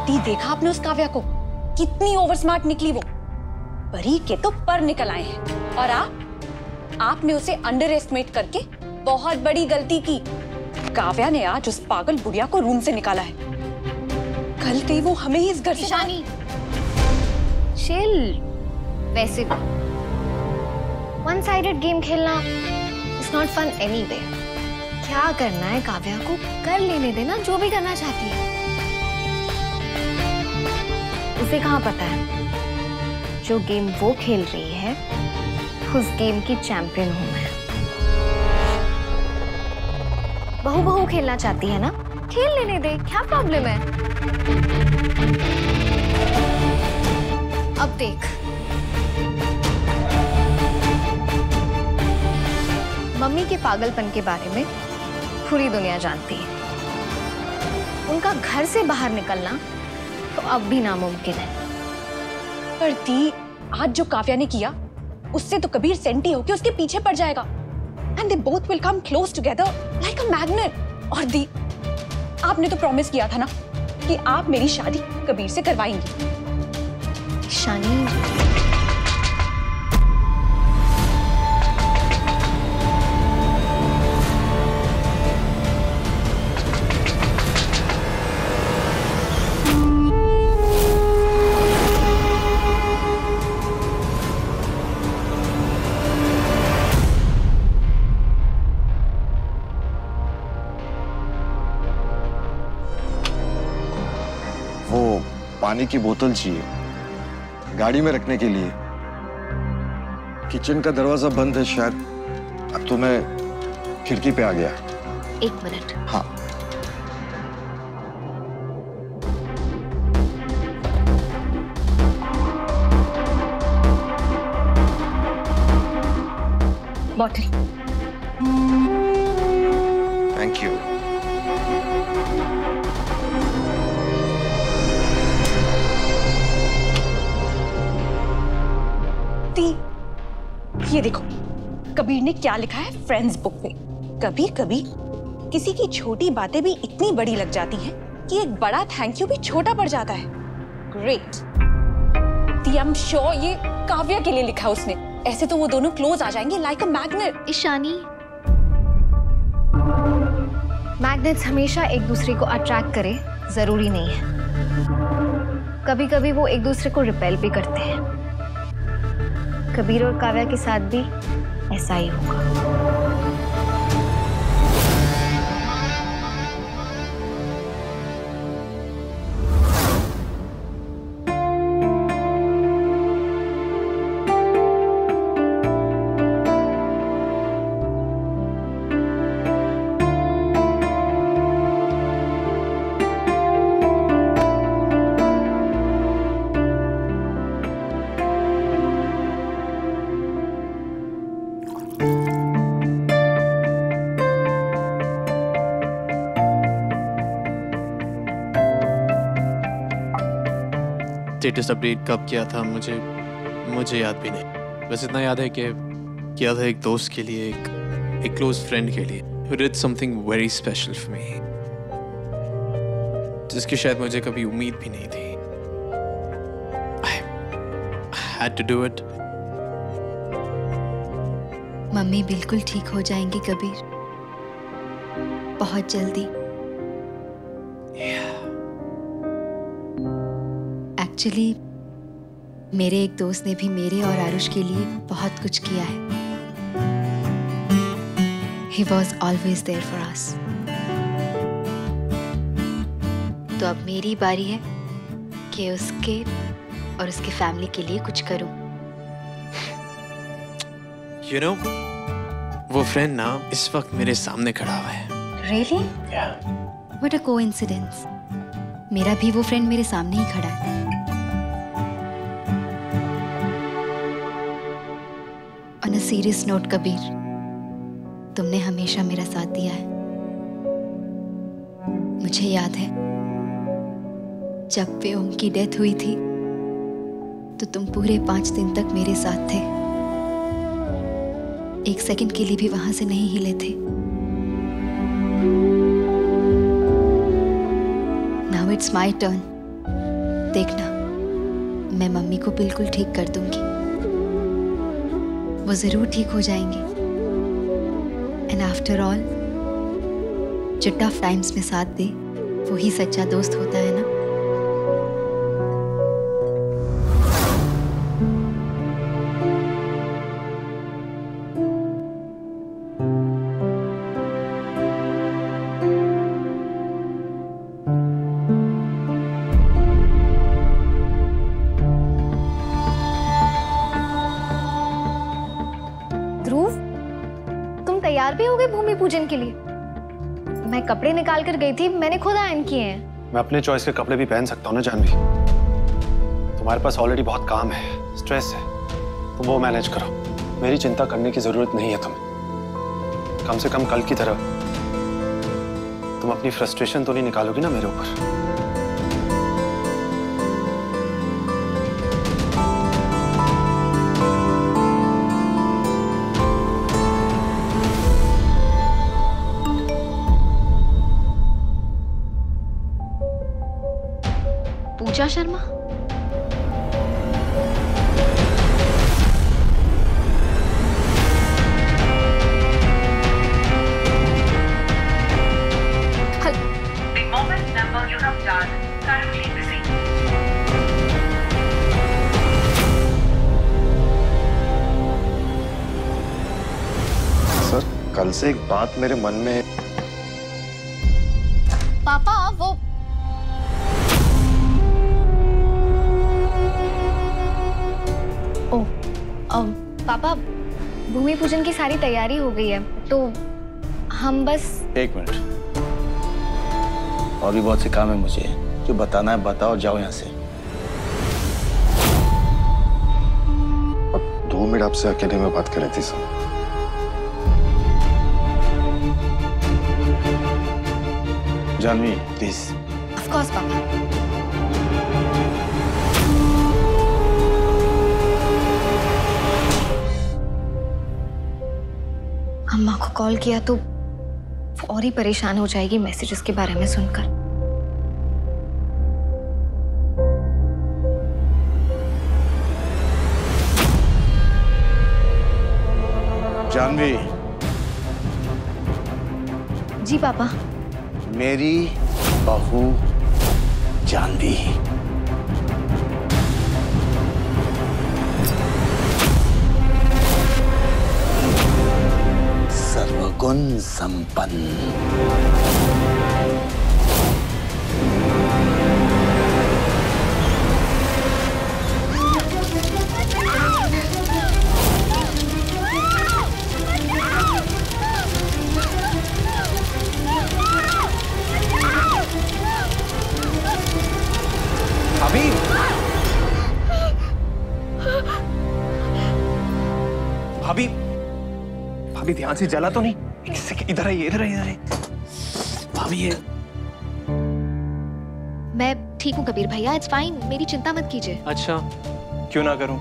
दी देखा आपने उस काव्या को, कितनी ओवर स्मार्ट निकली वो। परी के तो पर निकल आए हैं। और आपने उसे अंडर एस्टिमेट करके बहुत बड़ी गलती की। काव्या ने आज उस पागल बुढ़िया को रूम से निकाला है। कल कहीं वो हमें ही इस घर से ईशानी, चिल। वैसे भी वन साइडेड गेम खेलना इज नॉट फन एनीवे। क्या करना है काव्या को कर लेने देना, जो भी करना चाहती है। उसे कहाँ पता है जो गेम वो खेल रही है उस गेम की चैंपियन हूं मैं। बहू बहू खेलना चाहती है ना, खेल लेने दे, क्या प्रॉब्लम है। अब देख, मम्मी के पागलपन के बारे में पूरी दुनिया जानती है। उनका घर से बाहर निकलना तो अब भी नामुमकिन है। पर दी, आज जो काव्या ने किया उससे तो कबीर सेंटी होके उसके पीछे पड़ जाएगा। And they both will come close together like a magnet. और दी, आपने तो प्रॉमिस किया था ना कि आप मेरी शादी कबीर से करवाएंगी। शानी, पानी की बोतल चाहिए गाड़ी में रखने के लिए। किचन का दरवाजा बंद है शायद, अब तो मैं खिड़की पे आ गया। 1 मिनट। हाँ। बॉटल। Thank you. ये देखो कबीर ने क्या लिखा है फ्रेंड्स बुक पे। कभी कभी किसी की छोटी बातें भी इतनी बड़ी लग जाती हैं कि एक बड़ा थैंक यू भी छोटा पड़ जाता है। ग्रेट। आई एम श्योर ये काव्या के लिए लिखा उसने। ऐसे तो वो दोनों क्लोज आ जाएंगे like a magnet. Ishani, magnets हमेशा एक दूसरे को अट्रैक्ट करे जरूरी नहीं है। कभी कभी वो एक दूसरे को रिपेल भी करते हैं। कबीर और काव्या के साथ भी ऐसा ही होगा। स्टेटस अपडेट कब किया था मुझे याद भी नहीं। बस इतना याद है कि किया था एक दोस्त के लिए, एक क्लोज फ्रेंड के लिए who did something very special for me, जिसकी शायद मुझे कभी उम्मीद भी नहीं थी। I had to do it. Mummy बिल्कुल ठीक हो जाएंगी कबीर, बहुत जल्दी। एक्चुअली मेरे एक दोस्त ने भी मेरे और आरुष के लिए बहुत कुछ किया है। He was always there for us. तो अब मेरी बारी है कि उसके और उसके फैमिली के लिए कुछ करूं। You know, वो फ्रेंड ना इस वक्त मेरे सामने खड़ा हुआ है। Really? Yeah. What a coincidence. मेरा भी वो फ्रेंड मेरे सामने ही खड़ा है। On a serious note, Kabir, तुमने हमेशा मेरा साथ दिया है। मुझे याद है जब ओम की डेथ हुई थी तो तुम पूरे 5 दिन तक मेरे साथ थे। 1 सेकंड के लिए भी वहां से नहीं हिले थे। Now it's my turn देखना, मैं मम्मी को बिल्कुल ठीक कर दूंगी। वो जरूर ठीक हो जाएंगे। एंड आफ्टर ऑल, जो टफ टाइम्स में साथ दे वो ही सच्चा दोस्त होता है ना। ध्रुव, तुम तैयार भी हो गए भूमि पूजन के लिए? मैं कपड़े निकाल कर गई थी, मैंने खुद आयरन किए हैं। मैं अपने चॉइस के कपड़े भी पहन सकता हूँ ना जानवी। तुम्हारे पास ऑलरेडी बहुत काम है, स्ट्रेस है, तुम वो मैनेज करो। मेरी चिंता करने की जरूरत नहीं है तुम्हें। कम से कम कल की तरह तुम अपनी फ्रस्ट्रेशन तो नहीं निकालोगी ना मेरे ऊपर। Pooja Sharma? The mobile number you have dialed currently busy. Sir, कल से एक बात मेरे मन में। पापा, वो पापा, भूमि पूजन की सारी तैयारी हो गई है, तो हम बस। एक मिनट, और भी बहुत से काम है मुझे। जो बताना है बताओ, जाओ यहाँ से। अब 2 मिनट आपसे अकेले में बात कर रही थी sir. Jahnavi please. Of course पापा। अम्मा को कॉल किया तो वो और ही परेशान हो जाएगी मैसेजेस के बारे में सुनकर। जानवी। जी पापा। मेरी बहू जानवी। सर्वगुण संपन्न। भाभी, भाभी, भाभी ध्यान से, जला तो नहीं? एक सेकंड, इधर आइए, इधर आइए, इधर आइए। भाभी ये मैं ठीक हूँ कबीर भैया, इट्स फाइन, मेरी चिंता मत कीजिए। अच्छा, क्यों ना करूं?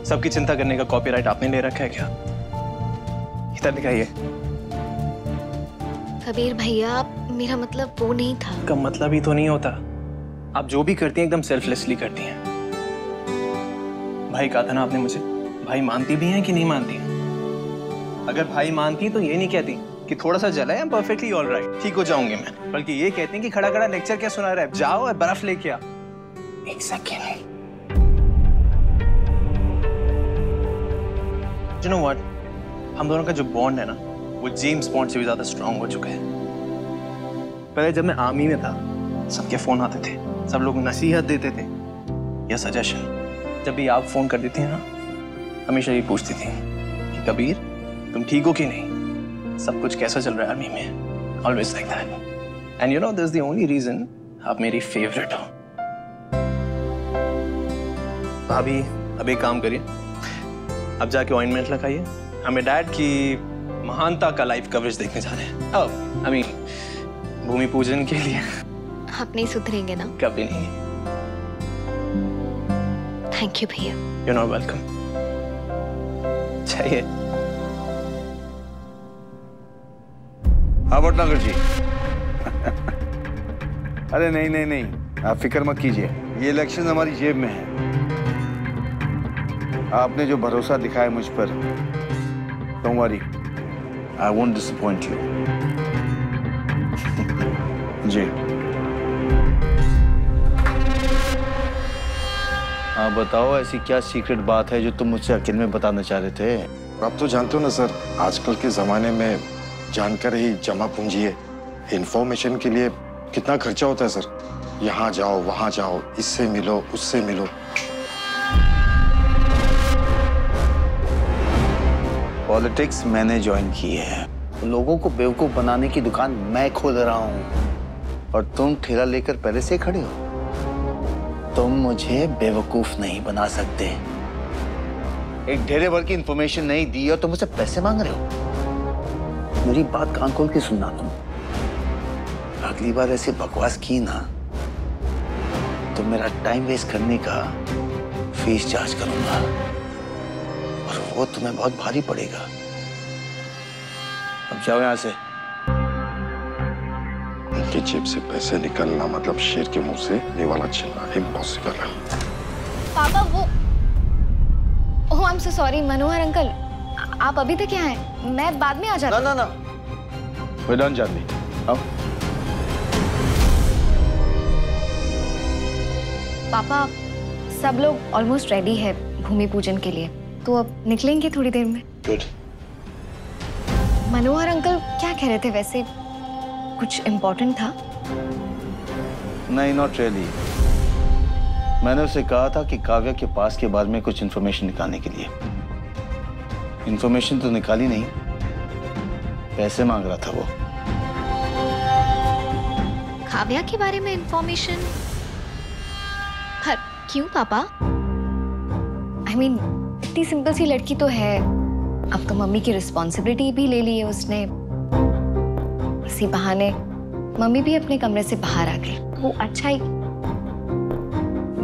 सबकी चिंता करने का कॉपीराइट आपने ले रखा है क्या? इधर दिखाइए। कबीर भैया, मेरा मतलब वो नहीं था। का मतलब ही तो नहीं होता। आप जो भी करती हैं एकदम सेल्फलेसली करती हैं। भाई कहा था ना आपने मुझे, भाई मानती भी हैं कि नहीं मानती हैं? अगर भाई मानती तो ये नहीं कहती कि थोड़ा सा जला है, परफेक्टली ऑल राइट, ठीक हो जाऊंगे मैं, बल्कि ये कहती हैं कि खड़ा खड़ा लेक्चर क्या सुना रहा है, जाओ और बर्फ लेके आ। एक सेकेंड, यू नो व्हाट, हम दोनों का जो बॉन्ड है ना, वो जेम्स बॉन्ड से भी ज्यादा स्ट्रांग हो चुका है। पहले जब मैं आर्मी में था, सबके फोन आते थे, सब लोग नसीहत देते थे या सजेशन। जब भी आप फोन कर देती हैं ना, हमेशा ये पूछती थी कि कबीर तुम ठीक हो कि नहीं, सब कुछ कैसा चल रहा है आर्मी में, always like that. And you know this is the only reason आप मेरी फेवरेट हो। भाभी अब एक काम करिए, अब जाके ऑइंटमेंट लगाइए, हमें डैड की महानता का लाइव कवरेज देखने जा रहे हैं। अब आई मीन भूमि पूजन के लिए। आप नहीं सुधरेंगे ना? कभी नहीं। थैंक यू भैया। You're not welcome। चाहिए? हाँ भटनागर जी। अरे नहीं नहीं नहीं, आप फिक्र मत कीजिए, ये इलेक्शन हमारी जेब में है। आपने जो भरोसा दिखाया मुझ पर, don't worry, I won't disappoint you. जी हाँ, बताओ ऐसी क्या सीक्रेट बात है जो तुम मुझसे अकेले में बताना चाह रहे थे? आप तो जानते हो ना सर, आजकल के जमाने में जानकारी ही जमा पूंजी है। इंफॉर्मेशन के लिए कितना खर्चा होता है सर, यहाँ जाओ वहां जाओ, इससे मिलो उससे मिलो। पॉलिटिक्स मैंने ज्वाइन की है, लोगों को बेवकूफ बनाने की दुकान मैं खोल रहा हूँ और तुम ठेला लेकर पहले से खड़े हो। तुम मुझे बेवकूफ नहीं बना सकते। एक ढेरे भर की इंफॉर्मेशन नहीं दी और तुम मुझसे पैसे मांग रहे हो। मेरी बात कान खोल के सुनना तुम। अगली बार ऐसे बकवास की ना तो मेरा टाइम वेस्ट करने का फीस चार्ज करूंगा और वो तुम्हें बहुत भारी पड़ेगा। अब जाओ यहां से। इनकी जेब से पैसे निकलना मतलब शेर के मुंह से निवाला छीनना इम्पॉसिबल है। पापा वो oh I am so sorry Manohar uncle, आप अभी तक यहाँ हैं? मैं बाद में आ जाता हूँ। ना we're done जानवी, आओ। पापा सब लोग ऑलमोस्ट रेडी है भूमि पूजन के लिए, तो अब निकलेंगे थोड़ी देर में। गुड। मनोहर अंकल क्या कह रहे थे वैसे, कुछ इम्पोर्टेंट था? नहीं, नॉट रियली। मैंने उसे कहा था कि काव्या के पास के बारे में कुछ इंफॉर्मेशन निकालने के लिए। इंफॉर्मेशन तो निकाली नहीं, पैसे मांग रहा था वो। काव्या के बारे में इंफॉर्मेशन? पर क्यों पापा? I mean, इतनी सिंपल सी लड़की तो है, अब तो मम्मी की रिस्पॉन्सिबिलिटी भी ले ली है उसने। इसी बहाने मम्मी भी अपने कमरे से बाहर आ गई, वो अच्छा ही।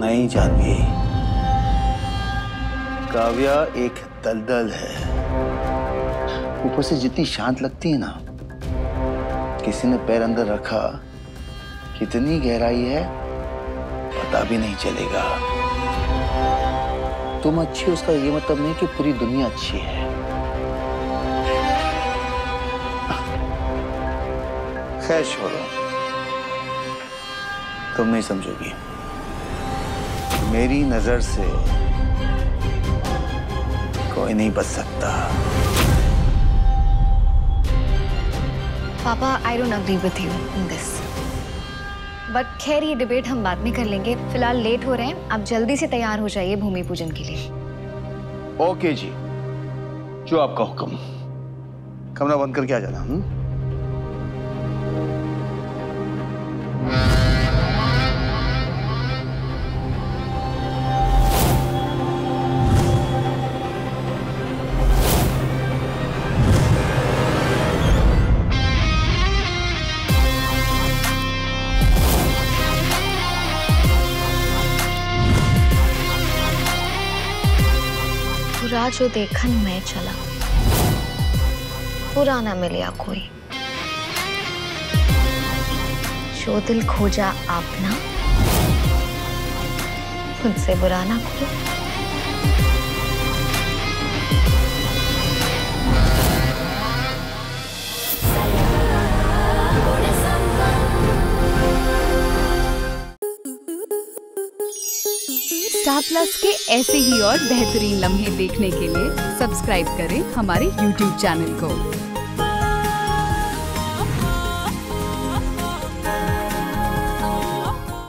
नहीं जानवी, काव्या एक दलदल है, ऊपर से जितनी शांत लगती है ना, किसी ने पैर अंदर रखा कितनी गहराई है पता भी नहीं चलेगा। तुम अच्छी हो उसका ये मतलब नहीं कि पूरी दुनिया अच्छी है। खैर छोड़ो, तुम नहीं समझोगी। मेरी नजर से कोई नहीं बच सकता। पापा I don't agree with you in this, but खैर ये डिबेट हम बाद में कर लेंगे। फिलहाल लेट हो रहे हैं, आप जल्दी से तैयार हो जाइए भूमि पूजन के लिए। ओके जी, जो आपका हुक्म। कमरा बंद करके आ जाना। बुरा जो देखन मैं चला, बुरा ना मिलिया कोई। जो दिल खोजा आपना, खुद से बुरा ना कोई। स्टार प्लस के ऐसे ही और बेहतरीन लम्हे देखने के लिए सब्सक्राइब करें हमारे YouTube चैनल को।